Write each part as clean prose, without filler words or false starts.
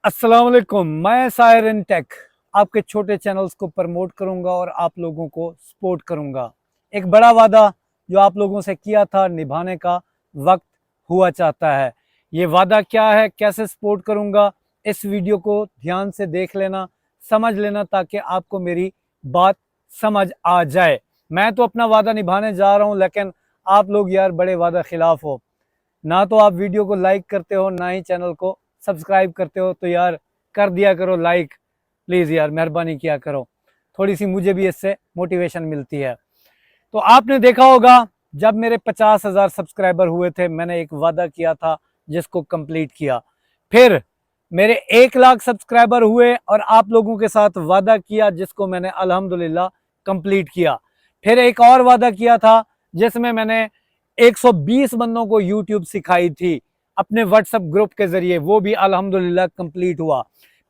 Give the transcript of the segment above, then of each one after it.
अस्सलाम वालेकुम। मैं साहिर इन टेक आपके छोटे चैनल्स को प्रमोट करूंगा और आप लोगों को सपोर्ट करूंगा। एक बड़ा वादा जो आप लोगों से किया था निभाने का वक्त हुआ चाहता है। ये वादा क्या है, कैसे सपोर्ट करूंगा, इस वीडियो को ध्यान से देख लेना, समझ लेना ताकि आपको मेरी बात समझ आ जाए। मैं तो अपना वादा निभाने जा रहा हूं, लेकिन आप लोग यार बड़े वादा खिलाफ हो। ना तो आप वीडियो को लाइक करते हो, ना ही चैनल को सब्सक्राइब करते हो। तो यार कर दिया करो लाइक, प्लीज़ यार मेहरबानी किया करो, थोड़ी सी मुझे भी इससे मोटिवेशन मिलती है। तो आपने देखा होगा जब मेरे 50,000 सब्सक्राइबर हुए थे, मैंने एक वादा किया था जिसको कंप्लीट किया। फिर मेरे 1 लाख सब्सक्राइबर हुए और आप लोगों के साथ वादा किया जिसको मैंने अल्हम्दुलिल्लाह कंप्लीट किया। फिर एक और वादा किया था जिसमें मैंने 120 बंदों को यूट्यूब सिखाई थी अपने व्हाट्सएप ग्रुप के जरिए, वो भी अल्हम्दुलिल्लाह कंप्लीट हुआ।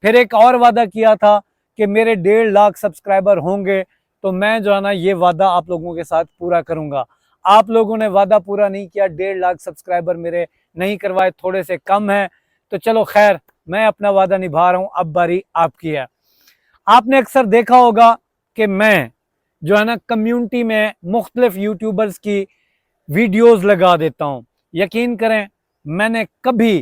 फिर एक और वादा किया था कि मेरे 1.5 लाख सब्सक्राइबर होंगे तो मैं जो है ना ये वादा आप लोगों के साथ पूरा करूंगा। आप लोगों ने वादा पूरा नहीं किया, 1.5 लाख सब्सक्राइबर मेरे नहीं करवाए, थोड़े से कम है। तो चलो खैर, मैं अपना वादा निभा रहा हूं, अब बारी आपकी है। आपने अक्सर देखा होगा कि मैं जो है ना कम्युनिटी में मुख्तलिफ यूट्यूबर्स की वीडियोस लगा देता हूं। यकीन करें, मैंने कभी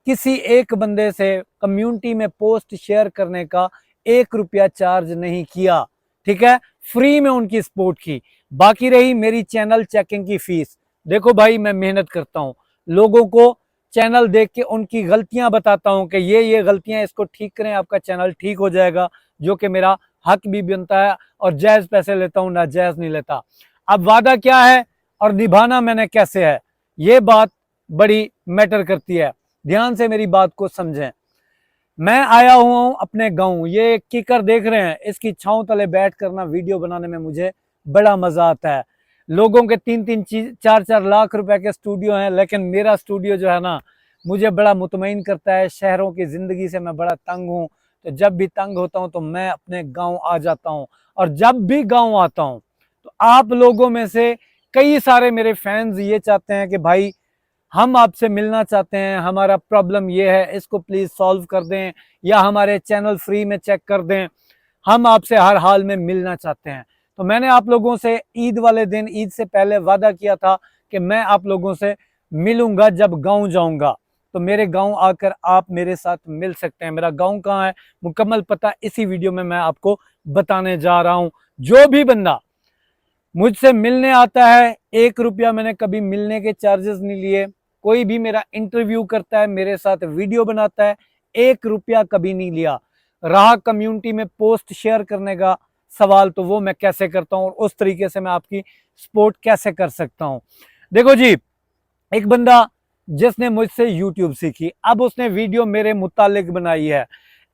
किसी एक बंदे से कम्युनिटी में पोस्ट शेयर करने का 1 रुपया चार्ज नहीं किया, ठीक है, फ्री में उनकी सपोर्ट की। बाकी रही मेरी चैनल चेकिंग की फीस, देखो भाई मैं मेहनत करता हूं, लोगों को चैनल देख के उनकी गलतियां बताता हूं कि ये गलतियां इसको ठीक करें, आपका चैनल ठीक हो जाएगा, जो कि मेरा हक भी बनता है। और जायज पैसे लेता हूं, ना जायज नहीं लेता। अब वादा क्या है और निभाना मैंने कैसे है, ये बात बड़ी मैटर करती है। ध्यान से मेरी बात को समझें। मैं आया हुआ हूं अपने गांव, ये कीकर देख रहे हैं, इसकी छांव तले बैठ कर ना वीडियो बनाने में मुझे बड़ा मजा आता है। लोगों के 3-3 4-4 लाख रुपए के स्टूडियो हैं, लेकिन मेरा स्टूडियो जो है ना मुझे बड़ा मुतमईन करता है। शहरों की जिंदगी से मैं बड़ा तंग हूं, तो जब भी तंग होता हूं तो मैं अपने गांव आ जाता हूं। और जब भी गांव आता हूं तो आप लोगों में से कई सारे मेरे फैंस ये चाहते हैं कि भाई हम आपसे मिलना चाहते हैं, हमारा प्रॉब्लम ये है, इसको प्लीज सॉल्व कर दें, या हमारे चैनल फ्री में चेक कर दें, हम आपसे हर हाल में मिलना चाहते हैं। तो मैंने आप लोगों से ईद वाले दिन, ईद से पहले वादा किया था कि मैं आप लोगों से मिलूंगा जब गांव जाऊंगा। तो मेरे गांव आकर आप मेरे साथ मिल सकते हैं। मेरा गांव कहाँ है, मुकम्मल पता इसी वीडियो में मैं आपको बताने जा रहा हूं। जो भी बंदा मुझसे मिलने आता है, 1 रुपया मैंने कभी मिलने के चार्जेस नहीं लिए। कोई भी मेरा इंटरव्यू करता है, मेरे साथ वीडियो बनाता है, 1 रुपया कभी नहीं लिया। रहा कम्युनिटी में पोस्ट शेयर करने का सवाल, तो वो मैं कैसे करता हूँ और उस तरीके से मैं आपकी सपोर्ट कैसे कर सकता हूँ। देखो जी, एक बंदा जिसने मुझसे यूट्यूब सीखी, अब उसने वीडियो मेरे मुतालिक बनाई है,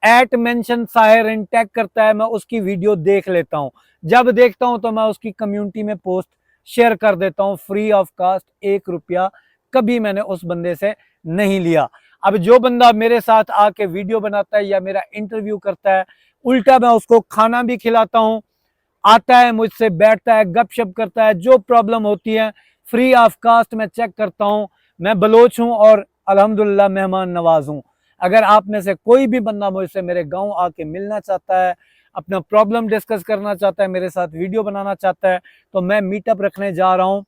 एट मेंशन साहिर इन टेक करता है, मैं उसकी वीडियो देख लेता हूं। जब देखता हूं तो मैं उसकी कम्युनिटी में पोस्ट शेयर कर देता हूं फ्री ऑफ कास्ट। 1 रुपया कभी मैंने उस बंदे से नहीं लिया। अब जो बंदा मेरे साथ आके वीडियो बनाता है या मेरा इंटरव्यू करता है, उल्टा मैं उसको खाना भी खिलाता हूं, आता है मुझसे बैठता है, गपशप करता है, जो प्रॉब्लम होती है फ्री ऑफ कास्ट मैं चेक करता हूं। मैं बलोच हूं और अल्हम्दुलिल्लाह मेहमान नवाज हूं। अगर आप में से कोई भी बंदा मुझसे मेरे गांव आके मिलना चाहता है, अपना प्रॉब्लम डिस्कस करना चाहता है, मेरे साथ वीडियो बनाना चाहता है, तो मैं मीटअप रखने जा रहा हूं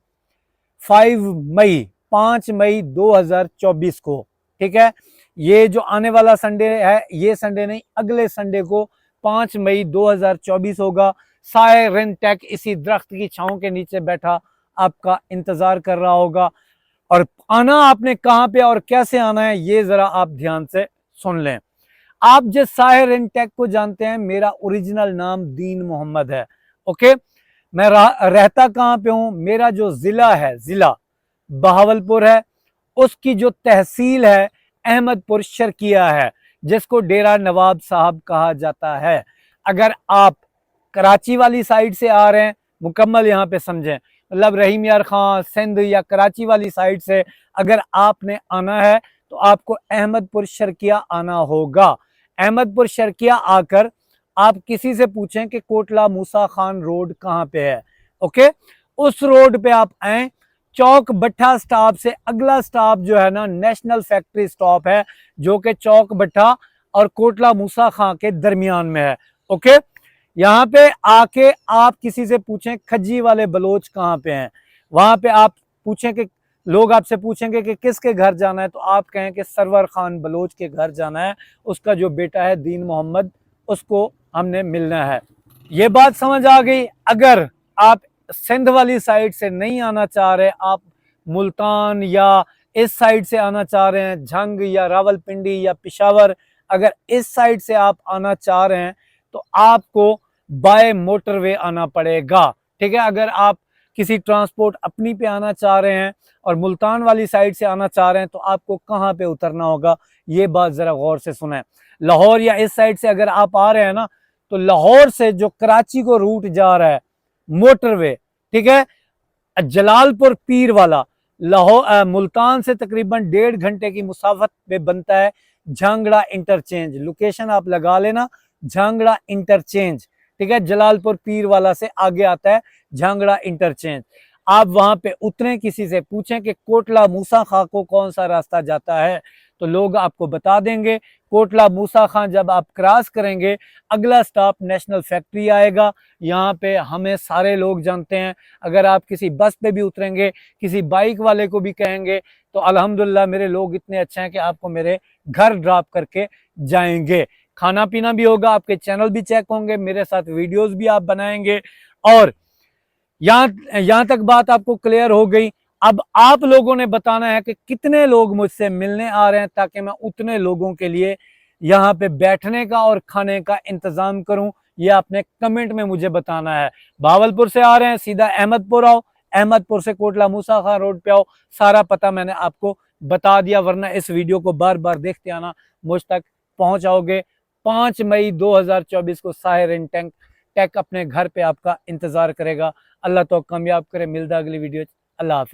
5 मई, 5 मई 2024 को, ठीक है। ये जो आने वाला संडे है, ये संडे नहीं, अगले संडे को 5 मई 2024 होगा। साहिर टेक इसी दरख्त की छांव के नीचे बैठा आपका इंतजार कर रहा होगा। और आना आपने कहां पे और कैसे आना है, ये जरा आप ध्यान से सुन लें। आप जिस साहिर टेक को जानते हैं, मेरा ओरिजिनल नाम दीन मोहम्मद है। ओके, मैं रहता कहां पे हूं, मेरा जो जिला है, जिला बहावलपुर है, उसकी जो तहसील है अहमदपुर शर्किया है, जिसको डेरा नवाब साहब कहा जाता है। अगर आप कराची वाली साइड से आ रहे हैं, मुकम्मल यहाँ पे समझें, मतलब रहीम यार खां सिंध या कराची वाली साइड से अगर आपने आना है तो आपको अहमदपुर शर्किया आना होगा। अहमदपुर शर्किया आकर आप किसी से पूछें कि कोटला मूसा खान रोड कहाँ पे है, ओके, उस रोड पे आप आए। चौक भट्टा स्टॉप से अगला स्टॉप जो है ना नेशनल फैक्ट्री स्टॉप है, जो कि चौक भट्टा और कोटला मूसा खां के दरमियान में है। ओके, यहाँ पे आके आप किसी से पूछें खज्जी वाले बलोच कहाँ पे हैं, वहां पे आप पूछें कि लोग आपसे पूछेंगे कि किसके घर जाना है, तो आप कहें कि सरवर खान बलोच के घर जाना है, उसका जो बेटा है दीन मोहम्मद, उसको हमने मिलना है। ये बात समझ आ गई। अगर आप सिंध वाली साइड से नहीं आना चाह रहे, आप मुल्तान या इस साइड से आना चाह रहे हैं, झंग या रावलपिंडी या पिशावर, अगर इस साइड से आप आना चाह रहे हैं तो आपको बाय मोटरवे आना पड़ेगा। ठीक है, अगर आप किसी ट्रांसपोर्ट अपनी पे आना चाह रहे हैं और मुल्तान वाली साइड से आना चाह रहे हैं तो आपको कहाँ पे उतरना होगा, ये बात जरा गौर से सुने। लाहौर या इस साइड से अगर आप आ रहे हैं ना, तो लाहौर से जो कराची को रूट जा रहा है मोटरवे, ठीक है, जलालपुर पीर वाला, लाहौर मुल्तान से तकरीबन 1.5 घंटे की मुसाफत पे बनता है झांगड़ा इंटरचेंज। लोकेशन आप लगा लेना, झांगड़ा इंटरचेंज। ठीक है, जलालपुर पीर वाला से आगे आता है झांगड़ा इंटरचेंज। आप वहां पे उतरें, किसी से पूछें कि कोटला मूसा खां को कौन सा रास्ता जाता है, तो लोग आपको बता देंगे। कोटला मूसा खां जब आप क्रॉस करेंगे, अगला स्टॉप नेशनल फैक्ट्री आएगा। यहाँ पे हमें सारे लोग जानते हैं। अगर आप किसी बस पे भी उतरेंगे, किसी बाइक वाले को भी कहेंगे, तो अल्हम्दुलिल्लाह मेरे लोग इतने अच्छे हैं कि आपको मेरे घर ड्रॉप करके जाएंगे। खाना पीना भी होगा, आपके चैनल भी चेक होंगे, मेरे साथ वीडियोस भी आप बनाएंगे। और यहाँ तक बात आपको क्लियर हो गई। अब आप लोगों ने बताना है कि कितने लोग मुझसे मिलने आ रहे हैं, ताकि मैं उतने लोगों के लिए यहाँ पे बैठने का और खाने का इंतजाम करूं। ये आपने कमेंट में मुझे बताना है। भावलपुर से आ रहे हैं, सीधा अहमदपुर आओ, अहमदपुर से कोटला मूसा खां रोड पे आओ। सारा पता मैंने आपको बता दिया, वरना इस वीडियो को बार बार देखते आना, मुझ तक पहुंच जाओगे। 5 मई 2024 को साहिर इन टेक अपने घर पे आपका इंतजार करेगा। अल्लाह तो कामयाब करे। मिलता अगली वीडियो। अल्लाह हाफिज़।